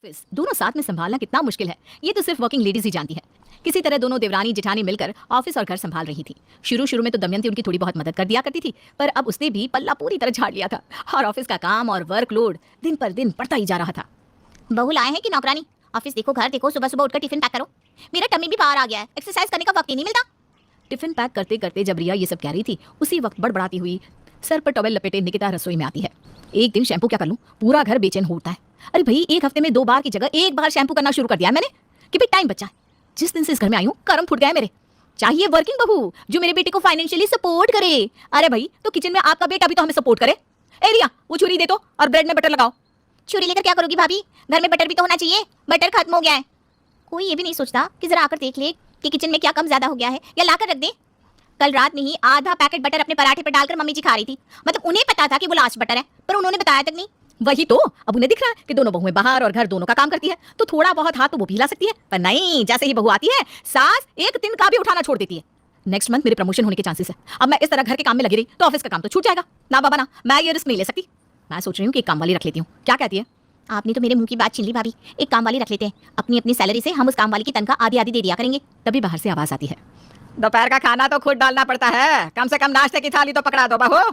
दोनों साथ में संभालना कितना मुश्किल है ये तो सिर्फ वर्किंग लेडीज ही जानती है। किसी तरह दोनों देवरानी जेठानी मिलकर ऑफिस और घर संभाल रही थी। शुरू शुरू में तो दमयंती उनकी थोड़ी बहुत मदद कर दिया करती थी, पर अब उसने भी पल्ला पूरी तरह झाड़ लिया था और ऑफिस का काम और वर्कलोड दिन पर दिन बढ़ता ही जा रहा था। बहू लाए हैं कि नौकरानी? ऑफिस देखो, घर देखो, सुबह सुबह उठकर टिफिन पैक करो। मेरा टमी भी बाहर आ गया है, एक्सरसाइज करने का वक्त ही नहीं मिलता। टिफिन पैक करते करते जब रिया ये सब कह रही थी, उसी वक्त बड़बड़ाती हुई सर पर टॉवेल लपेटे निकिता रसोई में आती है। एक दिन शैम्पू क्या कर लूं, पूरा घर बेचैन होता है। अरे भाई, एक हफ्ते में 2 बार की जगह 1 बार शैम्पू करना शुरू कर दिया है मैंने कि भाई टाइम बचा है। जिस दिन से इस घर में आई हूँ कर्म फुट गए मेरे। चाहिए वर्किंग बहू जो मेरे बेटे को फाइनेंशियली सपोर्ट करे। अरे भाई, तो किचन में आपका बेटा भी तो हमें सपोर्ट करे। ए रिया, वो छुरी दे दो और ब्रेड में बटर लगाओ। छुरी लेकर क्या करोगी भाभी? घर में बटर भी तो होना चाहिए, बटर खत्म हो गया है। कोई ये भी नहीं सोचता कि जरा आकर देख ले कि किचन में क्या कम ज्यादा हो गया है या लाकर रख दे। कल रात में ही आधा पैकेट बटर अपने पराठे पर डालकर मम्मी जी खा रही थी। मतलब उन्हें पता था कि वो लास्ट बटर है, पर उन्होंने बताया तक नहीं। वही तो, अब उन्हें दिख रहा है कि दोनों बहुएं बाहर और घर दोनों का काम करती है, तो थोड़ा बहुत हाथ तो वो भी हिला सकती है। पर नहीं, जैसे ही बहू आती है सास एक दिन का भी उठाना छोड़ देती है। नेक्स्ट मंथ मेरे प्रमोशन होने के चांसेस है। अब मैं इस तरह घर के काम में लगी रही तो ऑफिस का काम तो छूट जाएगा। ना बाबा ना, मैं ये रिस्क नहीं ले सकती। मैं सोच रही हूँ कि एक काम वाली रख लेती हूँ। क्या कहती है? आपने तो मेरे मुंह की बात छीन ली भाभी। एक काम वाली रख लेते हैं, अपनी अपनी सैलरी से हम उस काम वाली की तनख्वाह आधी आधी दे दिया करेंगे। तभी बाहर से आवाज आती है, दोपहर का खाना तो खुद डालना पड़ता है, कम से कम नाश्ते की थाली तो पकड़ा दो बहू।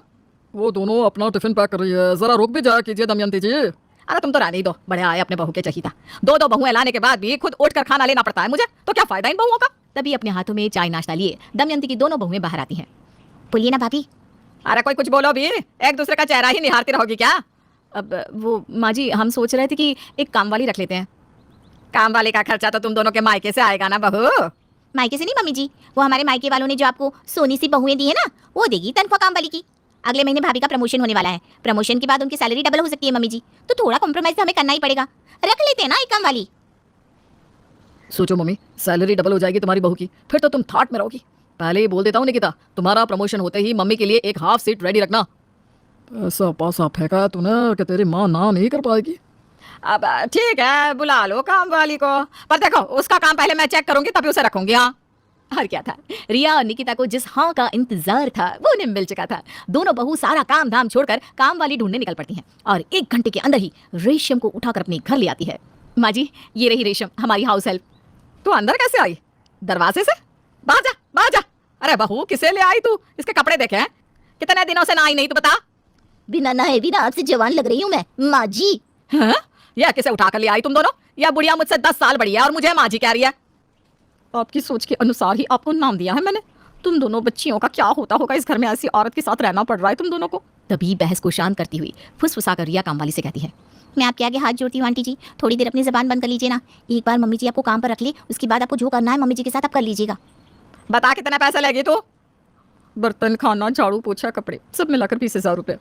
वो दोनों अपना टिफिन पैक कर रही है, जरा रुक भी जाया कीजिए दमयंती जी। अरे तुम तो रहने ही दो, बड़े आए अपने बहू के चहीता। 2 बहुएं लाने के बाद भी खुद उठकर खाना लेना पड़ता है मुझे, तो क्या फायदा इन बहुओं का। तभी अपने हाथों में चाय नाश्ता लिए दमयंती की दोनों बहुएं बाहर आती हैं। बोलिए ना भाभी। अरे कोई कुछ बोलो भी, एक दूसरे का चेहरा ही निहारती रहोगी क्या? अब वो माँ जी, हम सोच रहे थे कि एक काम वाली रख लेते हैं। काम वाले का खर्चा तो तुम दोनों के मायके से आएगा ना बहू। मायके से नहीं मम्मी जी, वो हमारे मायके वालों ने जो आपको सोनी सी बहुएं दी है ना, वो देगी तनख्वाह काम वाली की। अगले महीने भाभी का प्रमोशन होने वाला है, प्रमोशन के बाद उनकी सैलरी डबल हो सकती है मम्मी जी, तो थोड़ा कॉम्प्रोमाइज तो हमें करना ही पड़ेगा। रख लेते हैं ना एक काम वाली। सोचो मम्मी, सैलरी डबल हो जाएगी तुम्हारी बहू की, फिर तो तुम थॉट में रहोगी। पहले ही बोल देता हूँ निकिता, तुम्हारा प्रमोशन होते ही मम्मी के लिए एक हाफ सीट रेडी रखना। ऐसा पासा फेंका है तूने कि तेरी माँ ना नहीं कर पाएगी। अब ठीक है, बुला लो काम वाली को, पर देखो उसका काम पहले मैं चेक करूंगी तभी उसे रखूंगी। हाँ, और क्या था, रिया और निकिता को जिस हाँ का इंतजार था वो उन्हें मिल चुका था। दोनों बहू सारा काम धाम छोड़कर काम वाली ढूंढने निकल पड़ती हैं और 1 घंटे के अंदर ही रेशम को उठाकर अपने घर ले आती है। माँ जी, ये रही रेशम, हमारी हाउस हेल्प। तू अंदर कैसे आई? दरवाजे से? बाहर जा, बाहर जा। अरे बहू, किसे ले आई तू? इसके कपड़े देखे हैं? कितने दिनों से नहाई नहीं, तू बता। बिना नहाए भी आपसे जवान लग रही हूँ मैं माँ जी। हाँ? यह किसे उठा कर ले आई तुम दोनों? यह बुढ़िया मुझसे 10 साल बड़ी है और मुझे माँ जी कह रही है। आपकी सोच के अनुसार ही आपको नाम दिया है मैंने। तुम दोनों बच्चियों का क्या होता होगा, इस घर में ऐसी औरत के साथ रहना पड़ रहा है तुम दोनों को। तभी बहस को शांत करती हुई फुसफुसाकर रिया कामवाली से कहती है, मैं आपके आगे हाथ जोड़ती हूँ आंटी जी, थोड़ी देर अपनी जबान बंद कर लीजिए ना। एक बार मम्मी जी आपको काम पर रख ले, उसके बाद आपको जो करना है मम्मी जी के साथ आप कर लीजिएगा। बता कितने पैसे लेगी तू? बर्तन, खाना, झाड़ू, पोछा, कपड़े सब मिलाकर 20,000 रुपए।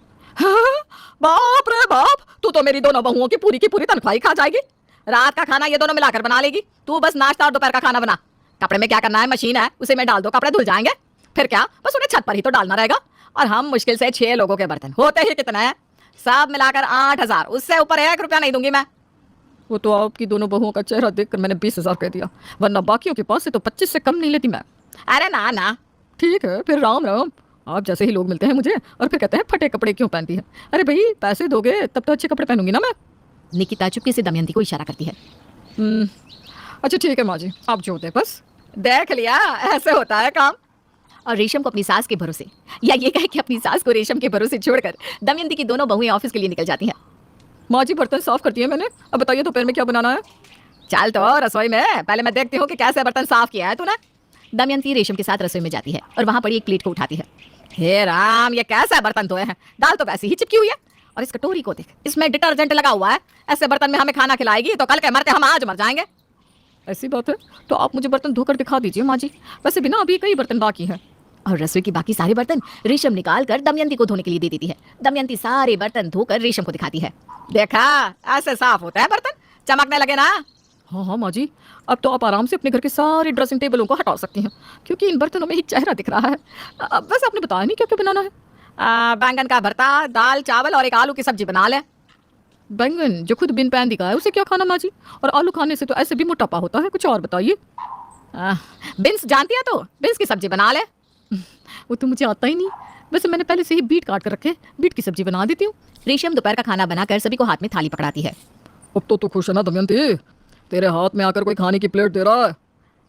बाप रे बाप, तू तो मेरी दोनों बहुओं की पूरी तनख्वाह ही खा जाएगी। रात का खाना ये दोनों मिलाकर बना लेगी, तू बस नाश्ता और दोपहर का खाना बना। कपड़े में क्या करना है, मशीन है उसे में डाल दो, कपड़े धुल जाएंगे। फिर क्या, बस उन्हें छत पर ही तो डालना रहेगा। और हम मुश्किल से 6 लोगों के बर्तन होते ही कितना है, सब मिलाकर 8,000, उससे ऊपर 1 रुपया नहीं दूंगी मैं। वो तो आपकी दोनों बहुओं का चेहरा देखकर मैंने 20,000 कह दिया, वरना बाकियों के पास से तो 25 से कम नहीं लेती मैं। अरे ना ना, ठीक है फिर, राम राम। आप जैसे ही लोग मिलते हैं मुझे और फिर कहते हैं फटे कपड़े क्यों पहनती है। अरे भाई, पैसे दोगे तब तो अच्छे कपड़े पहनूंगी ना मैं। निकिता चुपके से दमयंती को इशारा करती है। अच्छा ठीक है माँ जी, आप जो होते बस। देख लिया, ऐसे होता है काम। और रेशम को अपनी सास के भरोसे, या ये कहे कि अपनी सास को रेशम के भरोसे छोड़कर दमयंती की दोनों बहुएं ऑफिस के लिए निकल जाती हैं। माँ जी, बर्तन साफ कर दिए मैंने, अब बताइए दोपहर में क्या बनाना है। चल तो रसोई में, पहले मैं देखती हूँ कि कैसे बर्तन साफ किया है तूने। दमयंती रेशम के साथ रसोई में जाती है और वहां पड़ी एक प्लेट को उठाती है। हे राम, ये कैसे बर्तन धोए हैं, दाल तो वैसी ही चिपकी हुई है। और इस कटोरी को देख, इसमें डिटर्जेंट लगा हुआ है। ऐसे बर्तन में हमें खाना खिलाएगी तो कल के मरते हम आज मर जाएंगे। ऐसी बात है तो आप मुझे बर्तन धोकर दिखा दीजिए माँ जी, वैसे भी ना अभी कई बर्तन बाकी हैं। और रसोई की बाकी सारे बर्तन रेशम निकाल कर दमयंती को धोने के लिए दे देती है। दमयंती सारे बर्तन धोकर रेशम को दिखाती है। देखा, ऐसे साफ होता है बर्तन, चमकने लगे ना। हाँ हाँ माँ जी, अब तो आप आराम से अपने घर के सारे ड्रेसिंग टेबलों को हटा सकती हैं, क्योंकि इन बर्तनों में ही चेहरा दिख रहा है। बस आपने बताया नहीं क्या क्या बनाना है। बैंगन का भरता, दाल चावल और एक आलू की सब्जी बना ले। बैंगन जो खुद बिन पैन दिखा है उसे क्या खाना माँ जी, और आलू खाने से तो ऐसे भी मोटापा होता है, कुछ और बताइए। बिन्स जानती है तो बिन्स की सब्जी बना ले। वो तो मुझे आता ही नहीं, वैसे मैंने पहले से ही बीट काट कर रखे, बीट की सब्जी बना देती हूँ। रेशम दोपहर का खाना बनाकर सभी को हाथ में थाली पकड़ाती है। अब तो तू खुश है ना दमयंती? तेरे हाथ में आकर कोई खाने की प्लेट दे रहा है।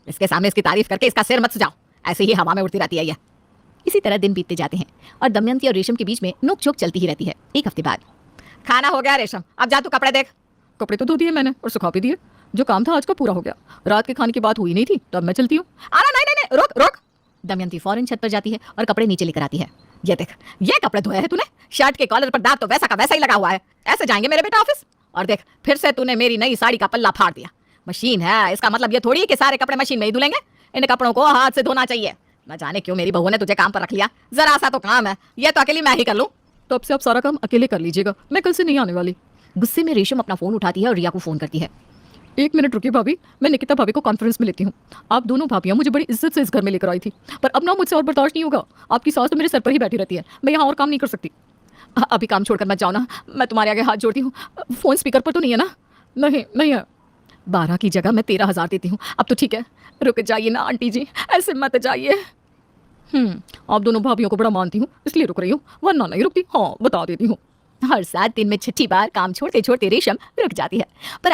इसके सामने इसकी तारीफ करके इसका सिर मत सुझाओ, ऐसे ही हवा में उड़ती रहती है ये। इसी तरह दिन बीतते जाते हैं और दमयंती और रेशम के बीच में नोक-झोंक चलती ही रहती है। एक हफ्ते बाद खाना हो गया रेशम, अब जा तू कपड़े देख। कपड़े तो धो दिए मैंने और सुखा भी दिए। जो काम था आज का पूरा हो गया। रात के खाने की बात हुई नहीं थी, तब मैं चलती हूँ। अरे नहीं नहीं नहीं, रुक रुक। दमयंती फौरन छत पर जाती है और कपड़े नीचे लेकर आती है। ये देख, ये कपड़े धोए हैं तूने? शर्ट के कॉलर पर दाग तो वैसा का वैसा ही लगा हुआ है। ऐसे जाएंगे मेरे बेटा ऑफिस? और देख, फिर से तूने मेरी नई साड़ी का पल्ला फाड़ दिया। मशीन है, इसका मतलब ये थोड़ी कि सारे कपड़े मशीन में ही धुलेंगे। इन कपड़ों को हाथ से धोना चाहिए। न जाने क्यों मेरी बहू ने तुझे काम पर रख लिया। जरा सा तो काम है, ये तो अकेली मैं ही कर लूं। तो अब से आप सारा काम अकेले कर लीजिएगा, मैं कल से नहीं आने वाली। गुस्से में रेशम अपना फोन उठाती है और रिया को फोन करती है। 1 मिनट रुकिए भाभी, मैं निकिता भाभी को कॉन्फ्रेंस में लेती हूँ। आप दोनों भाभियाँ मुझे बड़ी इज्जत से इस घर में लेकर आई थी, पर अब ना मुझसे और बर्दाश्त नहीं होगा। आपकी सास तो मेरे सर पर ही बैठी रहती है, मैं यहाँ और काम नहीं कर सकती। अभी काम छोड़कर मत जाओ ना, मैं तुम्हारे आगे हाथ जोड़ती हूँ। फोन स्पीकर पर तो नहीं है ना? नहीं नहीं है। 12 की जगह मैं 13,000 देती हूँ। अब तो ठीक है, रुक जाइए ना आंटी जी, ऐसे मत जाइए। आप दोनों भाभियों को बड़ा मानती हूँ, इसलिए रुक रही हूँ, वरना नहीं रुकती। हाँ, बता देती हूँ। हर 7 दिन में छठी बार काम छोड़ते छोड़ते रेशम रुक जाती है। पर